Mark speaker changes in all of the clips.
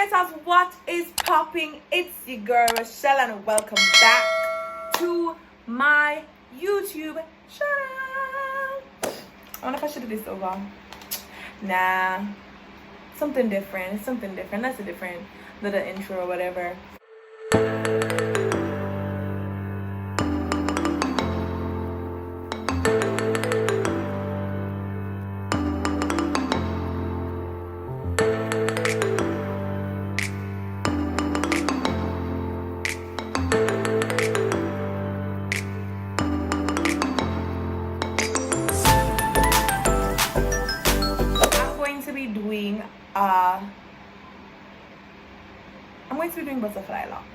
Speaker 1: Creators, what is popping? It's your girl Rochelle and welcome back to my YouTube channel. I wonder if I should do this over. Nah, something different. That's a different little intro or whatever. I'm going to be doing butterfly locks.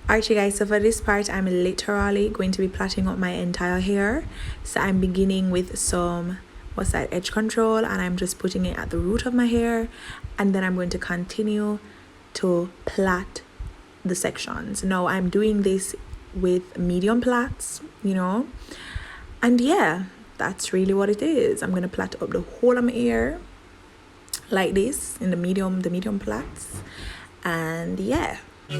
Speaker 1: Alright you guys, so for this part I'm literally going to be plaiting up my entire hair. So I'm beginning with some edge control, and I'm just putting it at the root of my hair, and then I'm going to continue to plait the sections. Now I'm doing this with medium plaits, and yeah, that's really what it is. I'm going to plait up the whole of my hair like this in the medium plaits, and yeah. So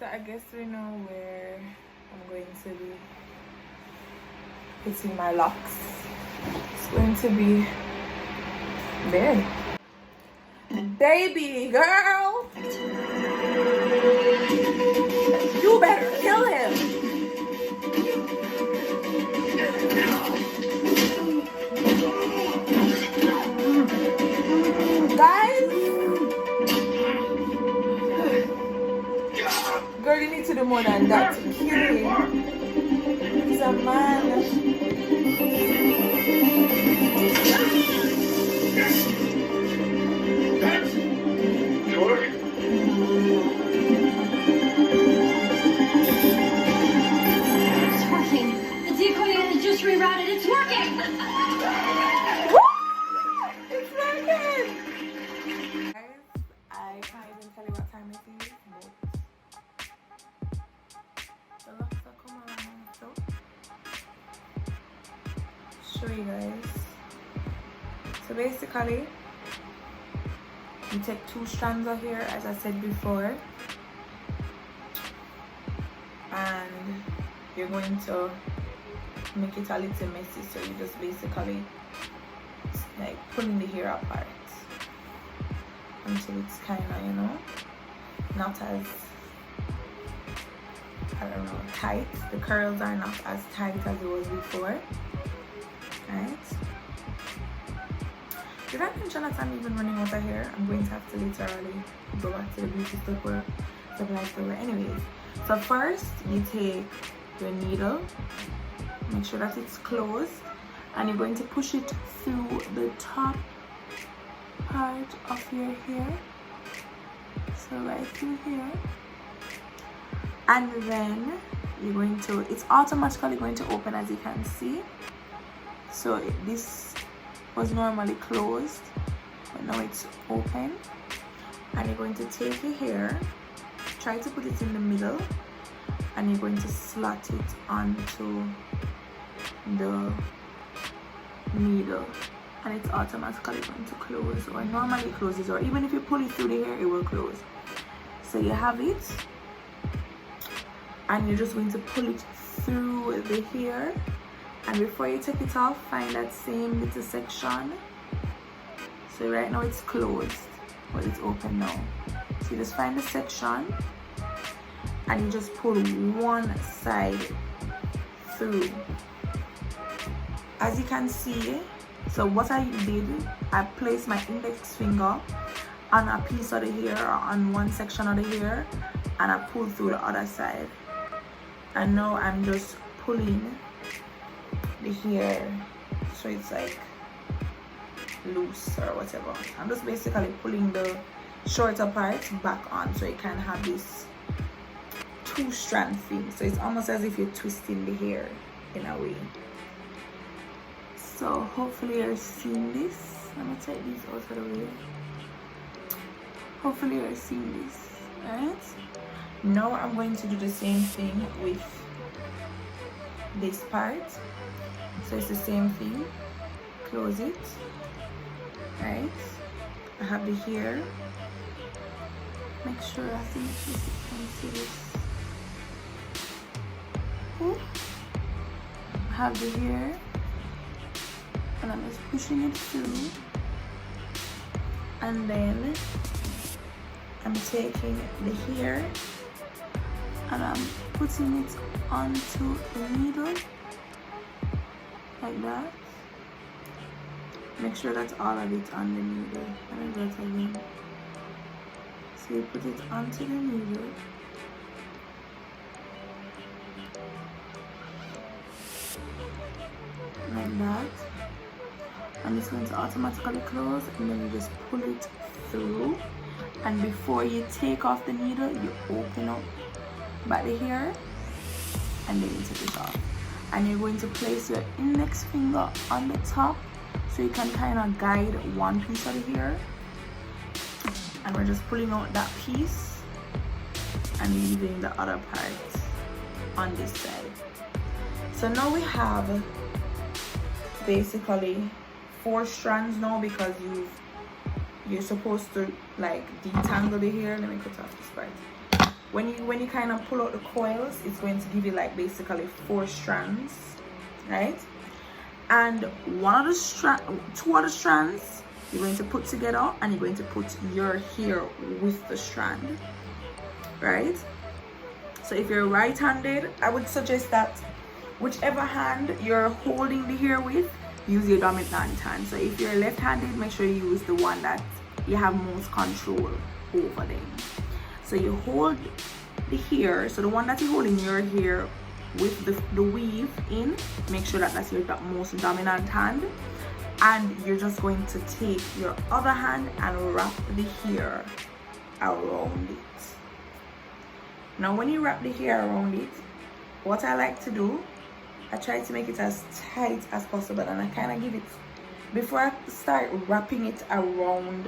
Speaker 1: I guess we know where I'm going to be putting my locks. It's going to be there. Baby girl, you better kill him. Guys, girl, you need to do more than that to kill him. He's a man.
Speaker 2: Rerouted, it's working!
Speaker 1: Woo! It's working! Guys, I can't even tell you what time it is, but the locks are coming around, so show you guys. So basically, you take 2 strands of hair, as I said before, and you're going to make it a little messy, so you just basically like pulling the hair apart until it's kind of not as, I don't know, tight. The curls are not as tight as it was before, right? Did I mention that I'm even running out of hair? I'm going to have to literally go back to the beauty supply store. Anyways, so first you take your needle, make sure that it's closed, and you're going to push it through the top part of your hair, so right through here, and then you're going to, it's automatically going to open, as you can see. So this was normally closed, but now it's open, and you're going to take your hair, try to put it in the middle, and you're going to slot it onto the needle and it's automatically going to close, or normally it closes, or even if you pull it through the hair, it will close. So you have it, and you're just going to pull it through the hair, and before you take it off, find that same little section. So right now it's closed, but it's open now. So you just find the section and you just pull one side through. As you can see, so what I did, I placed my index finger on a piece of the hair, or on one section of the hair, and I pulled through the other side. And now I'm just pulling the hair so it's like loose or whatever. I'm just basically pulling the shorter part back on so you can have this two strand thing. So it's almost as if you're twisting the hair in a way. So hopefully you're seeing this. Let me take these out of the way. Hopefully you're seeing this. Alright, now I'm going to do the same thing with this part. So it's the same thing. Close it. Right, I have the hair. Make sure, I think you can see this. Okay. I have the hair, and I'm just pushing it through, and then I'm taking the hair and I'm putting it onto the needle like that. Make sure that's all of it on the needle. And do that again. So you put it onto the needle. Like that. And it's going to automatically close, and then you just pull it through. And before you take off the needle, you open up by the hair, and then you take it off. And you're going to place your index finger on the top, so you can kind of guide one piece of the hair, and we're just pulling out that piece and leaving the other part on this side. So now we have basically 4 strands now, because you're supposed to like detangle the hair. Let me cut off this part. When you kind of pull out the coils, it's going to give you like basically 4 strands, right? And two other strands you're going to put together, and you're going to put your hair with the strand, right? So if you're right-handed, I would suggest that whichever hand you're holding the hair with, use your dominant hand. So if you're left-handed, make sure you use the one that you have most control over them. So you hold the hair, so the one that you're holding your hair with the weave in, make sure that that's your most dominant hand, and you're just going to take your other hand and wrap the hair around it. Now when you wrap the hair around it, what I like to do, I try to make it as tight as possible, and I kind of give it, before I start wrapping it around,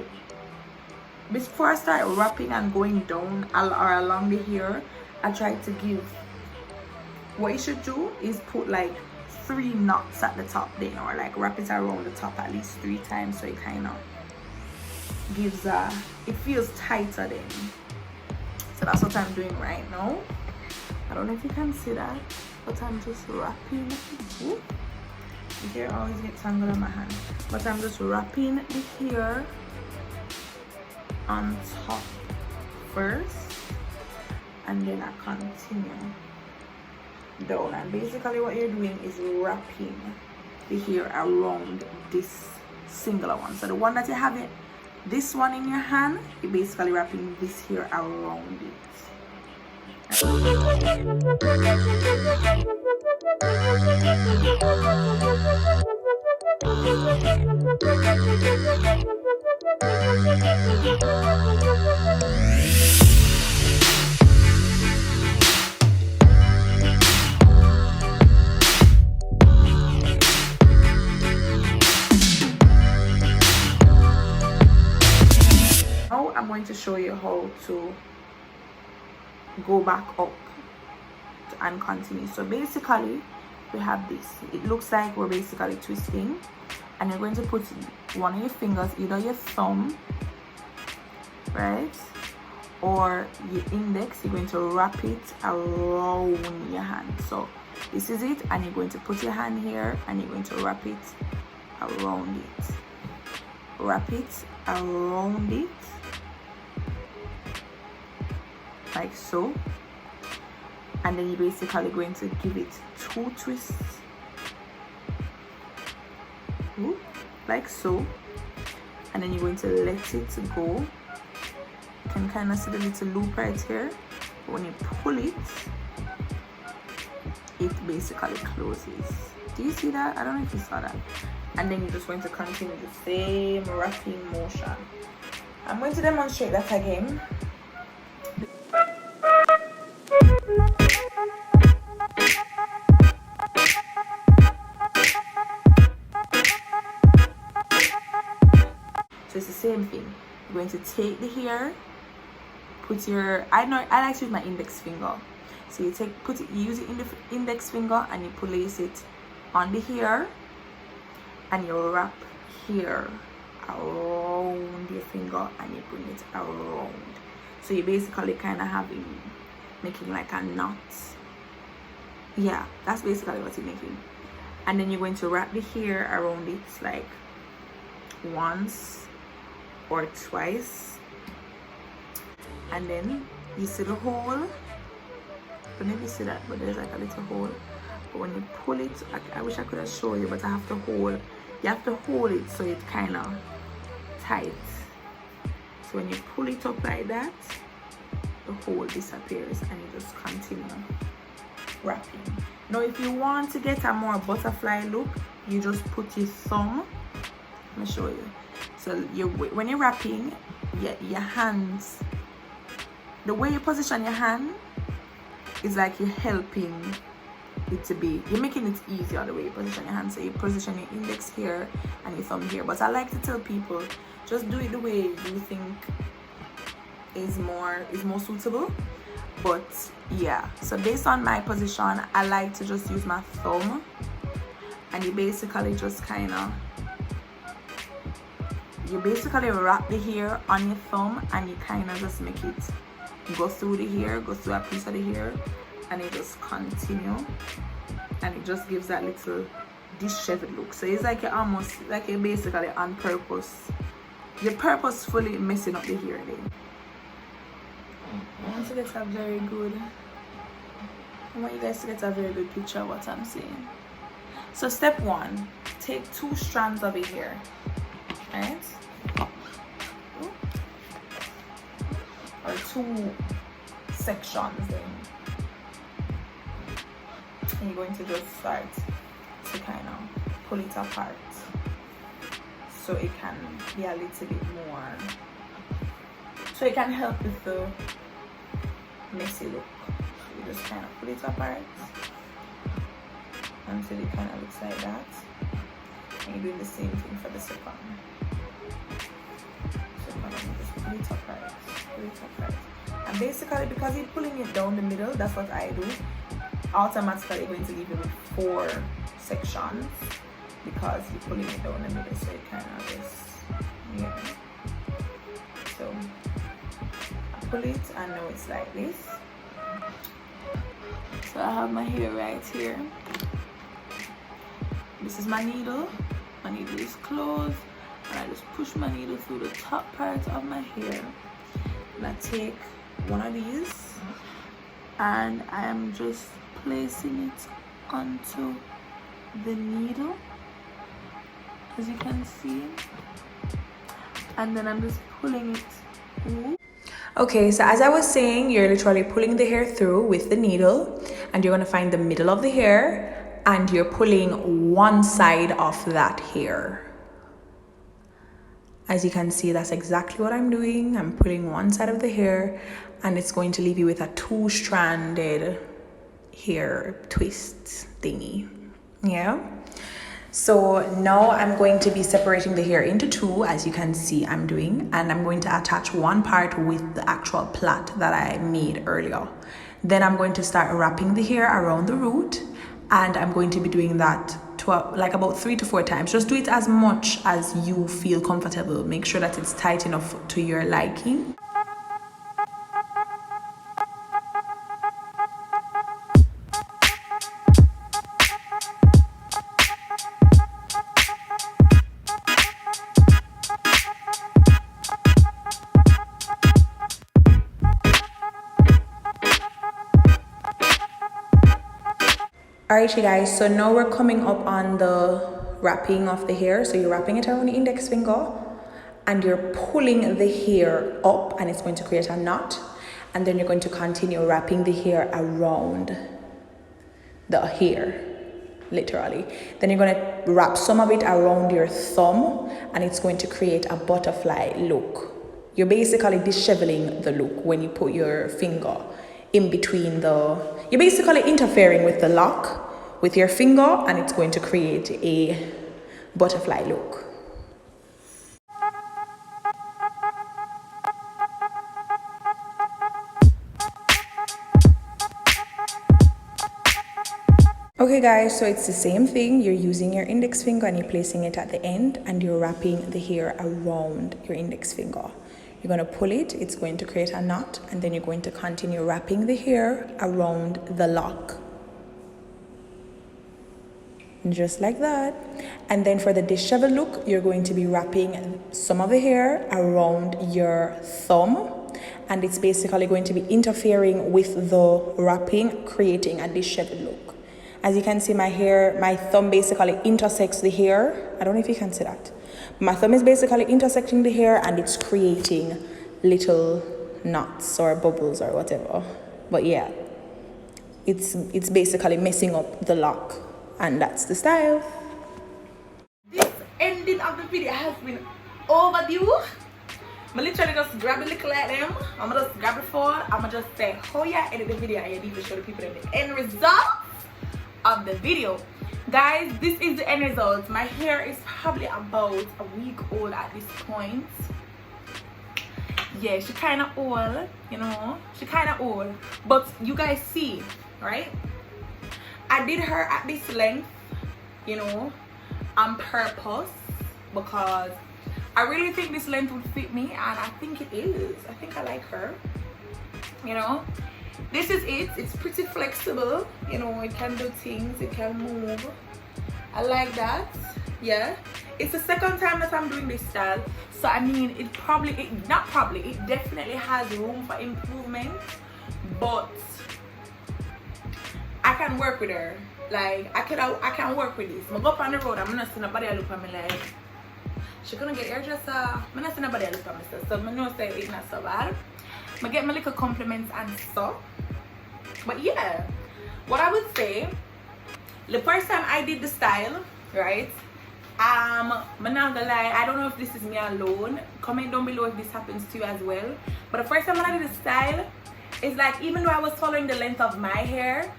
Speaker 1: before I start wrapping and going down or along the hair, I try to give, what you should do is put like 3 knots at the top then, or like wrap it around the top at least 3 times, so it kind of gives it feels tighter then. So that's what I'm doing right now. I don't know if you can see that, but I'm just wrapping. Ooh, the hair always gets tangled on my hand, but I'm just wrapping the hair on top first, and then I continue down. And basically what you're doing is wrapping the hair around this singular one. So the one that you have it, this one in your hand, you're basically wrapping this hair around it. Now I'm going to show you how to go back up and continue. So basically we have this, it looks like we're basically twisting, and you're going to put one of your fingers, either your thumb, right, or your index. You're going to wrap it around your hand. So this is it, and you're going to put your hand here and you're going to wrap it around it. Wrap it around it like so, and then you're basically going to give it 2 twists. Ooh, like so, and then you're going to let it go. You can kind of see the little loop right here. When you pull it, it basically closes. Do you see that? I don't know if you saw that. And then you're just going to continue the same wrapping motion. I'm going to demonstrate that again. So it's the same thing. You're going to take the hair, put your, I like to use my index finger. So you use the index finger and you place it on the hair, and you wrap here around your finger and you bring it around. So you basically kind of making like a knot. Yeah, that's basically what you're making. And then you're going to wrap the hair around it like once or twice, and then you see the hole. I don't know if you see that, but there's like a little hole. But when you pull it, I wish I could have shown you, but I have to hold. You have to hold it so it's kind of tight. So when you pull it up like that, the hole disappears and you just continue wrapping. Now if you want to get a more butterfly look, you just put your thumb. Let me show you. So when you're wrapping, your hands, the way you position your hand is like you're helping it to be, you're making it easier the way you position your hand. So you position your index here and your thumb here. But I like to tell people, just do it the way you think is more suitable. But yeah, so based on my position, I like to just use my thumb, and you basically just you basically wrap the hair on your thumb, and you kind of just make it go through the hair, go through a piece of the hair, and you just continue, and it just gives that little disheveled look. So it's like you're basically on purpose, you're purposefully messing up the hair then. I want to get a very good, I want you guys to get a very good picture of what I'm saying. So step 1, take 2 strands of your hair, right? Or 2 sections then. And you're going to just start to kind of pull it apart so it can be a little bit more, so it can help with the messy look. So you just kind of pull it apart until it kind of looks like that. And you're doing the same thing for the second. So you just pull it apart, pull it apart. And basically, because you're pulling it down the middle, that's what I do. Automatically you're going to leave it with 4 sections because you're pulling it down the middle, so it kind of just, yeah. So I pull it and now it's like this. So I have my hair right here. This is my needle. My needle is closed, and I just push my needle through the top part of my hair. And I take one of these and I am just placing it onto the needle, as you can see, and then I'm just pulling it through. Okay, so as I was saying, you're literally pulling the hair through with the needle, and you're going to find the middle of the hair, and you're pulling one side of that hair. As you can see, that's exactly what I'm doing. I'm pulling one side of the hair, and it's going to leave you with a 2-stranded hair twist thingy. Yeah. So now I'm going to be separating the hair into 2, as you can see I'm doing, and I'm going to attach one part with the actual plait that I made earlier. Then I'm going to start wrapping the hair around the root, and I'm going to be doing that like about 3 to 4 times. Just do it as much as you feel comfortable. Make sure that it's tight enough to your liking. Alright you guys, so now we're coming up on the wrapping of the hair. So you're wrapping it around the index finger and you're pulling the hair up, and it's going to create a knot, and then you're going to continue wrapping the hair around the hair, literally. Then you're going to wrap some of it around your thumb, and it's going to create a butterfly look. You're basically disheveling the look when you put your finger in between you're basically interfering with the lock with your finger, and it's going to create a butterfly look. Okay guys, so it's the same thing. You're using your index finger and you're placing it at the end, and you're wrapping the hair around your index finger. You're going to pull it, it's going to create a knot, and then you're going to continue wrapping the hair around the lock. Just like that. And then for the disheveled look, you're going to be wrapping some of the hair around your thumb, and it's basically going to be interfering with the wrapping, creating a disheveled look. As you can see, my thumb basically intersects the hair. I don't know if you can see that. My thumb is basically intersecting the hair, and it's creating little knots or bubbles or whatever. But yeah, it's basically messing up the lock, and that's the style. This ending of the video has been overdue. I literally just grab a little like them. I'm gonna just grab it forward. I'm gonna just say, oh yeah, edit the video, and you need to show the people the end result of the video. Guys, this is the end result. My hair is probably about a week old at this point. Yeah, she kind of old, you know, she kind of old, but you guys see, right? I did her at this length, you know, on purpose, because I really think this length would fit me, and I think it is. I think I like her, you know. This is it. It's pretty flexible, you know. It can do things, it can move. I like that. Yeah, it's the second time that I'm doing this style, so I mean, it definitely has room for improvement, but I can work with her. Like, I can work with this. I go up on the road, I'm not seeing nobody look at me like she gonna get hairdresser. I'm not seeing nobody look at me, so I know say it's not so bad. I get my little compliments and stuff. But yeah, what I would say, the first time I did the style, right, I'm not gonna lie, I don't know if this is me alone. Comment down below if this happens to you as well. But the first time when I did the style, it's like, even though I was following the length of my hair,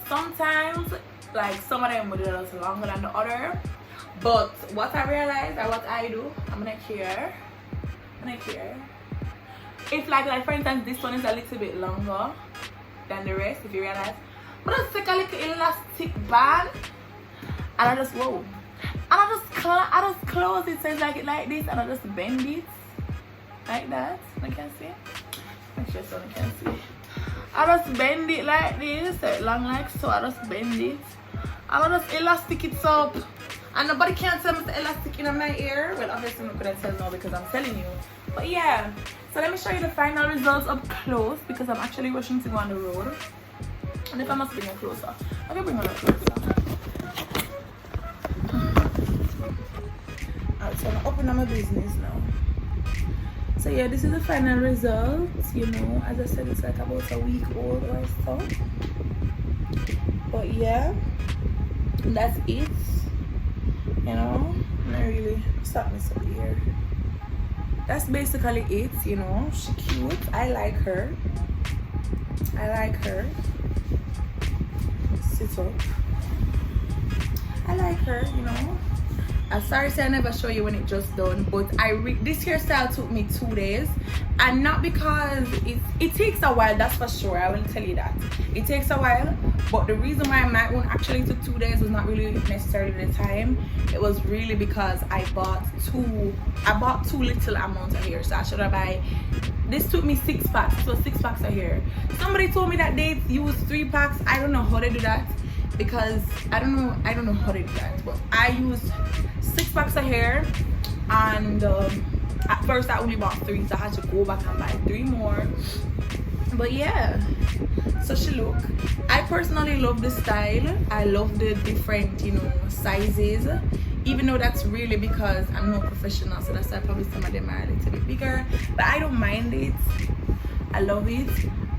Speaker 1: sometimes like some of them would be a little longer than the other. But what I realized, and what I do, I'm gonna care. If like for instance, this one is a little bit longer than the rest, if you realize, but I just take a little elastic band, and I just and I just close it, so it's like this, and I just bend it like that. I can see. Make sure someone can see. I just bend it like this, so it long like so. I just bend it, and I just elastic it up. And nobody can tell me the elastic in my ear. Well, obviously I'm not gonna tell now because I'm telling you. But yeah, so let me show you the final results up close, because I'm actually rushing to go on the road. And if I must bring her closer, I can bring her closer. Alright, so I'm opening my business now. So yeah, this is the final result. You know, as I said, it's like about a week old or so. But yeah, that's it. You know, not really stop me up here. That's basically it, you know. She's cute. I like her. Sit up. I like her, you know. I'm sorry say I never show you when it just done, but this hairstyle took me 2 days, and not because it takes a while, that's for sure. I will tell you that it takes a while, but the reason why my one actually took 2 days was not really necessarily the time. It was really because I bought too little amount of hair, so I should have buy. This took me 6 packs, so 6 packs of hair. Somebody told me that they use 3 packs. I don't know how they do that, because I don't know how they do that, but I used 6 packs of hair, and at first I only bought 3, so I had to go back and buy 3 more. But yeah, so she look. I personally love the style. I love the different, you know, sizes, even though that's really because I'm not professional, so that's why probably some of them are a little bit bigger, but I don't mind it. I love it.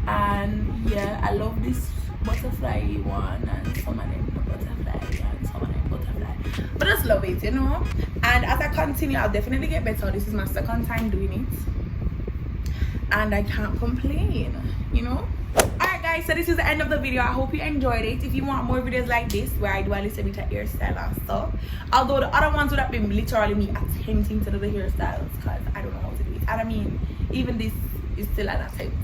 Speaker 1: And yeah, I love this butterfly one, and some of them the butterfly, and some of them butterfly, but I just love it, you know. And as I continue, I'll definitely get better. This is my 2nd time doing it, and I can't complain, you know. Alright guys, so this is the end of the video. I hope you enjoyed it. If you want more videos like this where I do a little bit of hairstyle and stuff, although the other ones would have been literally me attempting to do the hairstyles, because I don't know how to do it, and I mean even this is still an attempt.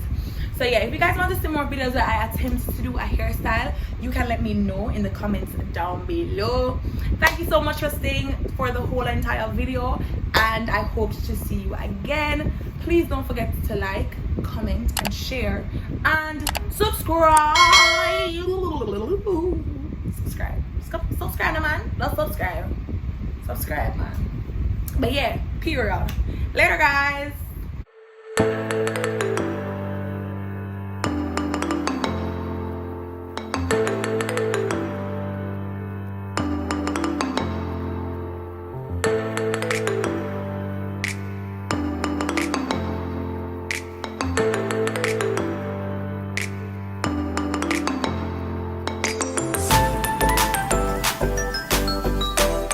Speaker 1: So yeah, if you guys want to see more videos where I attempt to do a hairstyle, you can let me know in the comments down below. Thank you so much for staying for the whole entire video, and I hope to see you again. Please don't forget to like, comment, and share, and subscribe. Subscribe, man. Let's subscribe, man. But yeah, period. Later, guys.